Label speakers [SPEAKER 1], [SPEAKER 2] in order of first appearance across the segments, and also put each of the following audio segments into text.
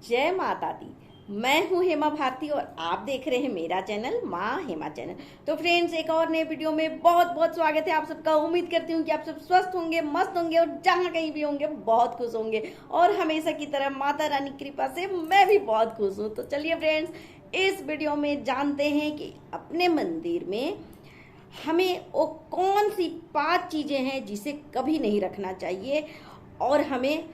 [SPEAKER 1] जय माता दी। मैं हूं हेमा भारती और आप देख रहे हैं मेरा चैनल माँ हेमा चैनल। तो फ्रेंड्स, एक और नए वीडियो में बहुत बहुत स्वागत है आप सबका। उम्मीद करती हूँ कि आप सब स्वस्थ होंगे, मस्त होंगे और जहाँ कहीं भी होंगे बहुत खुश होंगे। और हमेशा की तरह माता रानी की कृपा से मैं भी बहुत खुश हूँ। तो चलिए फ्रेंड्स, इस वीडियो में जानते हैं कि अपने मंदिर में हमें वो कौन सी 5 चीजें हैं जिसे कभी नहीं रखना चाहिए और हमें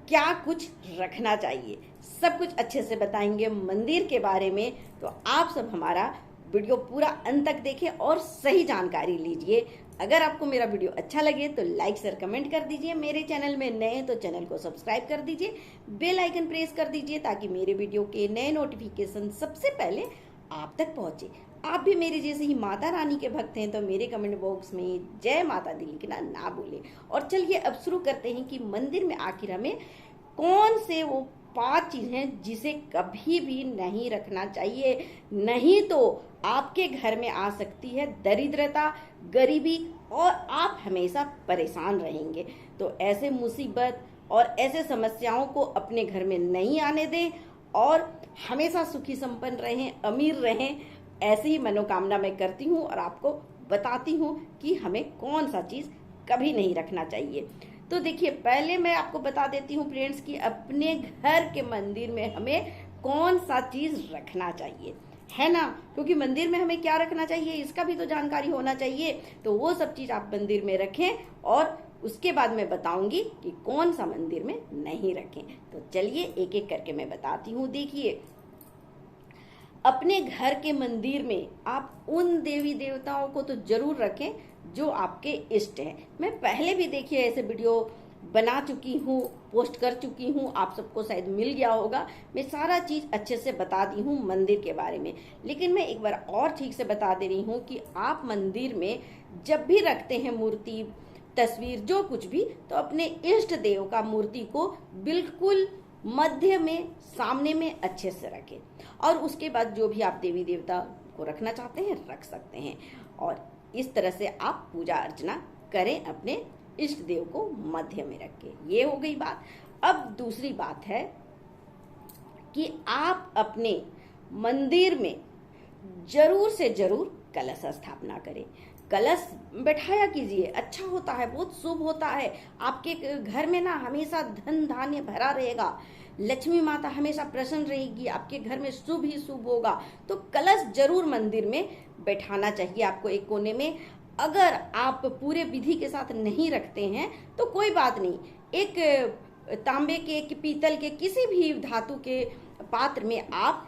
[SPEAKER 1] क्या कुछ रखना चाहिए। सब कुछ अच्छे से बताएंगे मंदिर के बारे में। तो आप सब हमारा वीडियो पूरा अंत तक देखें और सही जानकारी लीजिए। अगर आपको मेरा वीडियो अच्छा लगे तो लाइक शेयर कमेंट कर दीजिए। मेरे चैनल में नए हैं तो चैनल को सब्सक्राइब कर दीजिए, बेल आइकन प्रेस कर दीजिए ताकि मेरे वीडियो के नए नोटिफिकेशन सबसे पहले आप तक पहुंचे। आप भी मेरे जैसे ही माता रानी के भक्त हैं तो मेरे कमेंट बॉक्स में जय माता दी लिखना ना भूलें। और चलिए अब शुरू करते हैं कि मंदिर में आखिर हमें कौन से वो 5 चीज हैं जिसे कभी भी नहीं रखना चाहिए। नहीं तो आपके घर में आ सकती है दरिद्रता, गरीबी और आप हमेशा परेशान रहेंगे। तो ऐसे मुसीबत और ऐसे समस्याओं को अपने घर में नहीं आने दें और हमेशा सुखी संपन्न रहें, अमीर रहें। ऐसी ही मनोकामना मैं करती हूँ और आपको बताती हूँ कि हमें कौन सा चीज कभी नहीं रखना चाहिए। तो देखिए, पहले मैं आपको बता देती हूँ फ्रेंड्स कि अपने घर के मंदिर में हमें कौन सा चीज रखना चाहिए, है ना। क्योंकि मंदिर में हमें क्या रखना चाहिए इसका भी तो जानकारी होना चाहिए। तो वो सब चीज आप मंदिर में रखें और उसके बाद मैं बताऊंगी कि कौन सा मंदिर में नहीं रखें। तो चलिए एक एक करके मैं बताती हूँ। देखिए, अपने घर के मंदिर में आप उन देवी देवताओं को तो जरूर रखें जो आपके इष्ट हैं। मैं पहले भी देखिए ऐसे वीडियो बना चुकी हूँ, पोस्ट कर चुकी हूँ, आप सबको शायद मिल गया होगा। मैं सारा चीज अच्छे से बता दी हूँ मंदिर के बारे में। लेकिन मैं एक बार और ठीक से बता दे रही हूँ कि आप मंदिर में जब भी रखते हैं मूर्ति, तस्वीर, जो कुछ भी, तो अपने इष्ट देव का मूर्ति को बिल्कुल मध्य में, सामने में अच्छे से रखें। और उसके बाद जो भी आप देवी देवता को रखना चाहते हैं रख सकते हैं। और इस तरह से आप पूजा अर्चना करें, अपने इष्ट देव को मध्य में रख के। ये हो गई बात। अब दूसरी बात है कि आप अपने मंदिर में जरूर से जरूर कलश स्थापना करें। कलश बैठाया कीजिए, अच्छा होता है, बहुत शुभ होता है। आपके घर में ना हमेशा धन धान्य भरा रहेगा, लक्ष्मी माता हमेशा प्रसन्न रहेगी, आपके घर में शुभ ही शुभ होगा। तो कलश जरूर मंदिर में बैठाना चाहिए आपको एक कोने में। अगर आप पूरे विधि के साथ नहीं रखते हैं तो कोई बात नहीं, एक तांबे के, एक पीतल के, किसी भी धातु के पात्र में आप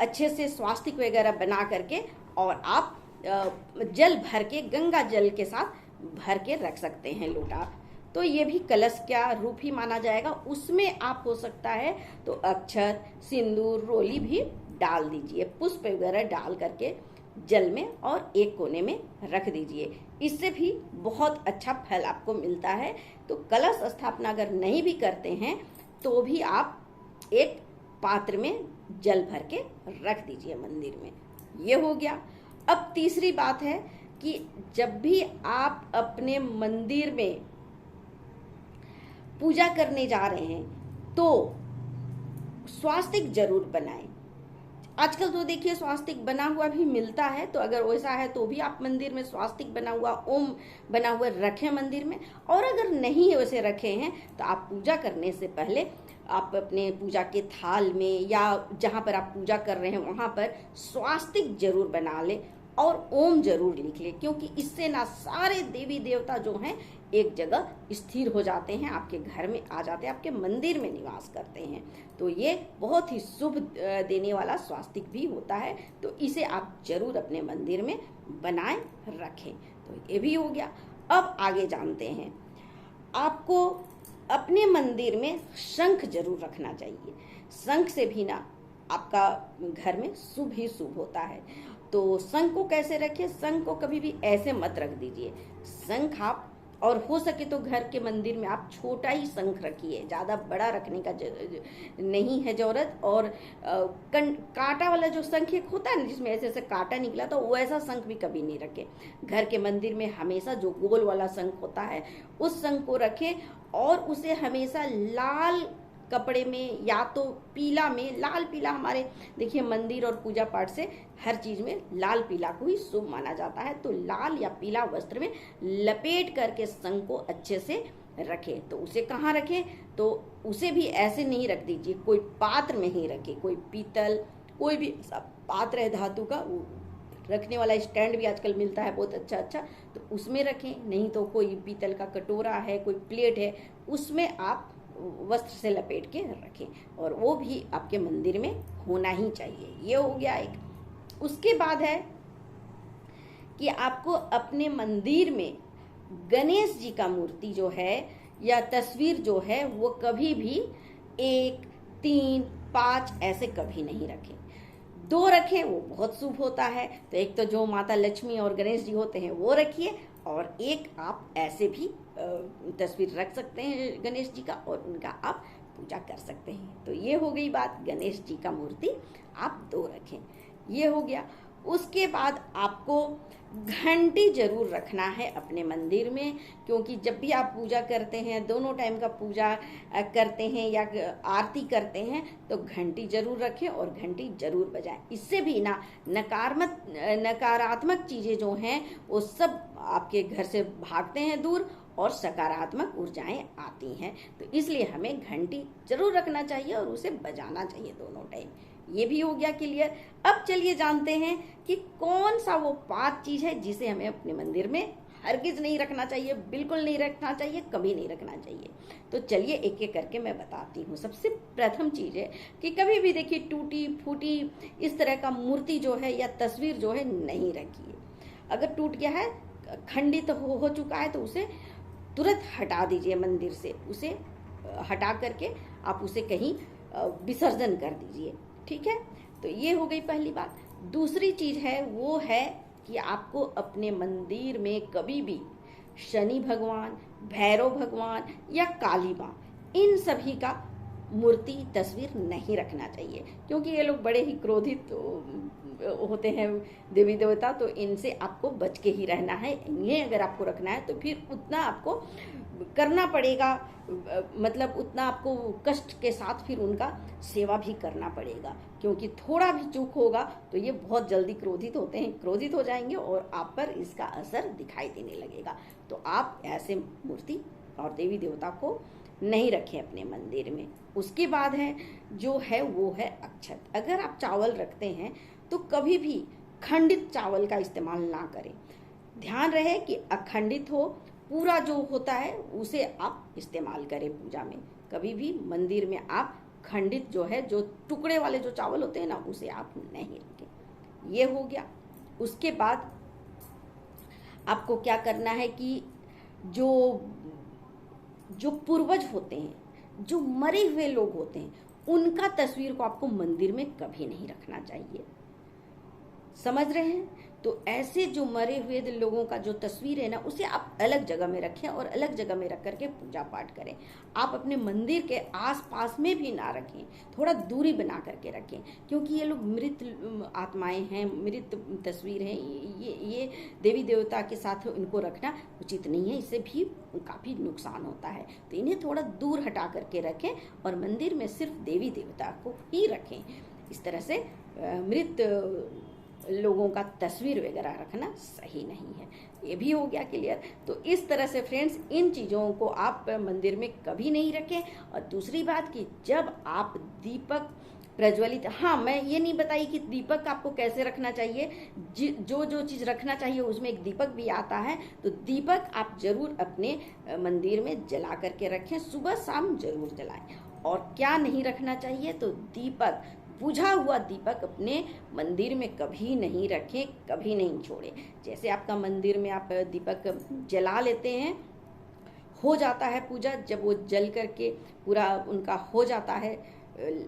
[SPEAKER 1] अच्छे से स्वास्तिक वगैरह बना करके और आप जल भर के, गंगा जल के साथ भर के रख सकते हैं लोटा। तो ये भी कलश का रूप ही माना जाएगा। उसमें आप हो सकता है तो अक्षत, सिंदूर, रोली भी डाल दीजिए, पुष्प वगैरह डाल करके जल में और एक कोने में रख दीजिए। इससे भी बहुत अच्छा फल आपको मिलता है। तो कलश स्थापना अगर नहीं भी करते हैं तो भी आप एक पात्र में जल भर के रख दीजिए मंदिर में। ये हो गया। अब तीसरी बात है कि जब भी आप अपने मंदिर में पूजा करने जा रहे हैं तो स्वास्तिक जरूर बनाएं। आजकल तो देखिए स्वास्तिक बना हुआ भी मिलता है, तो अगर वैसा है तो भी आप मंदिर में स्वास्तिक बना हुआ, ओम बना हुआ रखें मंदिर में। और अगर नहीं वैसे रखे हैं तो आप पूजा करने से पहले आप अपने पूजा के थाल में या जहाँ पर आप पूजा कर रहे हैं वहाँ पर स्वास्तिक जरूर बना लें और ओम जरूर लिख ले। क्योंकि इससे ना सारे देवी देवता जो हैं एक जगह स्थिर हो जाते हैं, आपके घर में आ जाते हैं, आपके मंदिर में निवास करते हैं। तो ये बहुत ही शुभ देने वाला स्वास्तिक भी होता है। तो इसे आप जरूर अपने मंदिर में बनाए रखें। तो ये भी हो गया। अब आगे जानते हैं, आपको अपने मंदिर में शंख जरूर रखना चाहिए। शंख से भी ना आपका घर में शुभ ही शुभ होता है। तो शंख को कैसे रखें? शंख को कभी भी ऐसे मत रख दीजिए। शंख आप, और हो सके तो घर के मंदिर में आप छोटा ही शंख रखिए, ज्यादा बड़ा रखने का नहीं है जरूरत। और कांटा वाला जो शंख एक होता है ना जिसमें ऐसे ऐसे कांटा निकला, तो वैसा शंख भी कभी नहीं रखें। घर के मंदिर में हमेशा जो गोल वाला शंख होता है उस शंख को रखें और उसे हमेशा लाल कपड़े में, या तो पीला में, लाल पीला हमारे देखिए मंदिर और पूजा पाठ से हर चीज में लाल पीला को ही शुभ माना जाता है। तो लाल या पीला वस्त्र में लपेट करके शंख को अच्छे से रखें। तो उसे कहाँ रखें? तो उसे भी ऐसे नहीं रख दीजिए, कोई पात्र में ही रखें, कोई पीतल, कोई भी पात्र है धातु का, वो रखने वाला स्टैंड भी आजकल मिलता है बहुत अच्छा अच्छा, तो उसमें रखें। नहीं तो कोई पीतल का कटोरा है, कोई प्लेट है, उसमें आप वस्त्र से लपेट के रखें, और वो भी आपके मंदिर में होना ही चाहिए। ये हो गया एक। उसके बाद है कि आपको अपने मंदिर में गणेश जी का मूर्ति जो है या तस्वीर जो है वो कभी भी 1, 3, 5 ऐसे कभी नहीं रखें। 2 रखें वो बहुत शुभ होता है। तो एक तो जो माता लक्ष्मी और गणेश जी होते हैं वो रखिए, और एक आप ऐसे भी तस्वीर रख सकते हैं गणेश जी का, और उनका आप पूजा कर सकते हैं। तो ये हो गई बात, गणेश जी का मूर्ति आप 2 रखें, ये हो गया। उसके बाद आपको घंटी जरूर रखना है अपने मंदिर में, क्योंकि जब भी आप पूजा करते हैं, दोनों टाइम का पूजा करते हैं या आरती करते हैं, तो घंटी जरूर रखें और घंटी जरूर बजाएं। इससे भी ना नकारात्मक चीजें जो हैं वो सब आपके घर से भागते हैं दूर, और सकारात्मक ऊर्जाएं आती हैं। तो इसलिए हमें घंटी जरूर रखना चाहिए और उसे बजाना चाहिए दोनों टाइम। ये भी हो गया क्लियर। अब चलिए जानते हैं कि कौन सा वो 5 चीज है जिसे हमें अपने मंदिर में हरगिज नहीं रखना चाहिए, बिल्कुल नहीं रखना चाहिए, कभी नहीं रखना चाहिए। तो चलिए एक एक करके मैं बताती हूँ। सबसे प्रथम चीज है कि कभी भी देखिए टूटी फूटी इस तरह का मूर्ति जो है या तस्वीर जो है नहीं रखिए। अगर टूट गया है, खंडित हो चुका है, तो उसे तुरंत हटा दीजिए मंदिर से। उसे हटा करके आप उसे कहीं विसर्जन कर दीजिए, ठीक है। तो ये हो गई पहली बात। दूसरी चीज है वो है कि आपको अपने मंदिर में कभी भी शनि भगवान, भैरव भगवान या काली माँ, इन सभी का मूर्ति तस्वीर नहीं रखना चाहिए, क्योंकि ये लोग बड़े ही क्रोधित होते हैं देवी देवता। तो इनसे आपको बच के ही रहना है। इन्हें अगर आपको रखना है तो फिर उतना आपको करना पड़ेगा, मतलब उतना आपको कष्ट के साथ फिर उनका सेवा भी करना पड़ेगा, क्योंकि थोड़ा भी चूक होगा तो ये बहुत जल्दी क्रोधित होते हैं, क्रोधित हो जाएंगे और आप पर इसका असर दिखाई देने लगेगा। तो आप ऐसे मूर्ति और देवी देवता को नहीं रखें अपने मंदिर में। उसके बाद है जो है वो है अक्षत। अगर आप चावल रखते हैं तो कभी भी खंडित चावल का इस्तेमाल ना करें। ध्यान रहे कि अखंडित हो, पूरा जो होता है उसे आप इस्तेमाल करें पूजा में। कभी भी मंदिर में आप खंडित जो है, जो टुकड़े वाले जो चावल होते हैं ना, उसे आप नहीं रखें। ये हो गया। उसके बाद आपको क्या करना है कि जो पूर्वज होते हैं, जो मरे हुए लोग होते हैं, उनका तस्वीर को आपको मंदिर में कभी नहीं रखना चाहिए। समझ रहे हैं? तो ऐसे जो मरे हुए लोगों का जो तस्वीर है ना, उसे आप अलग जगह में रखें और अलग जगह में रख करके पूजा पाठ करें। आप अपने मंदिर के आसपास में भी ना रखें, थोड़ा दूरी बना करके रखें, क्योंकि ये लोग मृत आत्माएं हैं, मृत तस्वीर हैं। ये देवी देवता के साथ इनको रखना उचित नहीं है, इससे भी काफी नुकसान होता है। तो इन्हें थोड़ा दूर हटा करके रखें और मंदिर में सिर्फ देवी देवता को ही रखें। इस तरह से मृत लोगों का तस्वीर वगैरह रखना सही नहीं है। ये भी हो गया क्लियर। तो इस तरह से फ्रेंड्स, इन चीजों को आप मंदिर में कभी नहीं रखें। और दूसरी बात कि जब आप दीपक प्रज्वलित, हाँ मैं ये नहीं बताई कि दीपक आपको कैसे रखना चाहिए। जो चीज रखना चाहिए उसमें एक दीपक भी आता है। तो दीपक आप जरूर अपने मंदिर में जला करके रखें, सुबह शाम जरूर जलाएं। और क्या नहीं रखना चाहिए, तो दीपक, बुझा हुआ दीपक अपने मंदिर में कभी नहीं रखें, कभी नहीं छोड़े। जैसे आपका मंदिर में आप दीपक जला लेते हैं, हो जाता है पूजा, जब वो जल करके पूरा उनका हो जाता है,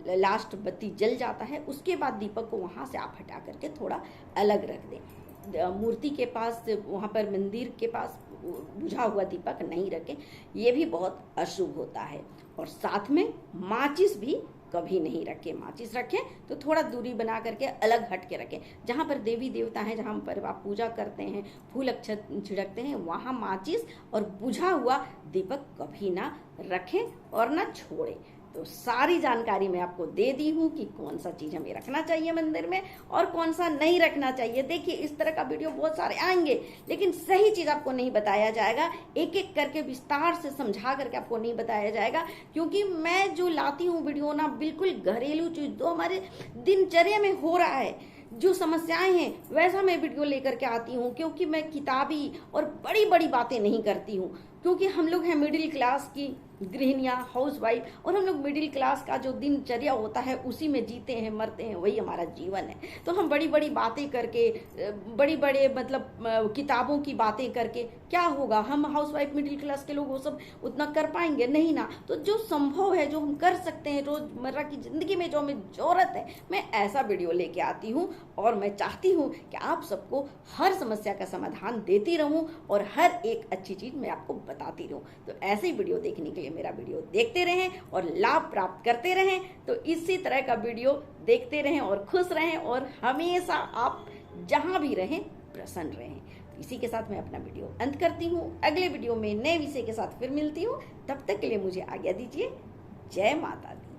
[SPEAKER 1] लास्ट बत्ती जल जाता है, उसके बाद दीपक को वहां से आप हटा करके थोड़ा अलग रख दें। मूर्ति के पास, वहां पर मंदिर के पास बुझा हुआ दीपक नहीं रखें, ये भी बहुत अशुभ होता है। और साथ में माचिस भी कभी नहीं रखें। माचिस रखें तो थोड़ा दूरी बना करके अलग हट के रखें। जहाँ पर देवी देवता हैं, जहाँ पर आप पूजा करते हैं, फूल अक्षत छिड़कते हैं, वहाँ माचिस और बुझा हुआ दीपक कभी ना रखें और ना छोड़ें। तो सारी जानकारी मैं आपको दे दी हूँ कि कौन सा चीज हमें रखना चाहिए मंदिर में और कौन सा नहीं रखना चाहिए। देखिए इस तरह का वीडियो बहुत सारे आएंगे, लेकिन सही चीज आपको नहीं बताया जाएगा, एक एक करके विस्तार से समझा करके आपको नहीं बताया जाएगा, क्योंकि मैं जो लाती हूँ वीडियो ना बिल्कुल घरेलू चीज, जो हमारे दिनचर्या में हो रहा है, जो समस्याएं हैं वैसा मैं वीडियो लेकर के आती हूँ। क्योंकि मैं किताबी और बड़ी बड़ी बातें नहीं करती हूँ, क्योंकि हम लोग हैं मिडिल क्लास की गृहिणियां, हाउस वाइफ, और हम लोग मिडिल क्लास का जो दिनचर्या होता है उसी में जीते हैं मरते हैं, वही हमारा जीवन है। तो हम बड़ी बड़ी बातें करके, बड़ी बड़े मतलब किताबों की बातें करके क्या होगा? हम हाउस वाइफ मिडिल क्लास के लोग वो सब उतना कर पाएंगे नहीं ना। तो जो संभव है, जो हम कर सकते हैं रोजमर्रा की जिंदगी में, जो हमें जरूरत है, मैं ऐसा वीडियो लेके आती हूँ। और मैं चाहती हूँ कि आप सबको हर समस्या का समाधान देती रहूं और हर एक अच्छी चीज मैं आपको बताती रहूं। तो ऐसे ही वीडियो देखने के लिए मेरा वीडियो देखते रहें और लाभ प्राप्त करते रहें। तो इसी तरह का वीडियो देखते रहें और खुश रहें, और हमेशा आप जहां भी रहें प्रसन्न रहें। इसी के साथ मैं अपना वीडियो अंत करती हूँ। अगले वीडियो में नए विषय के साथ फिर मिलती हूँ। तब तक के लिए मुझे आज्ञा दीजिए। जय माता दी।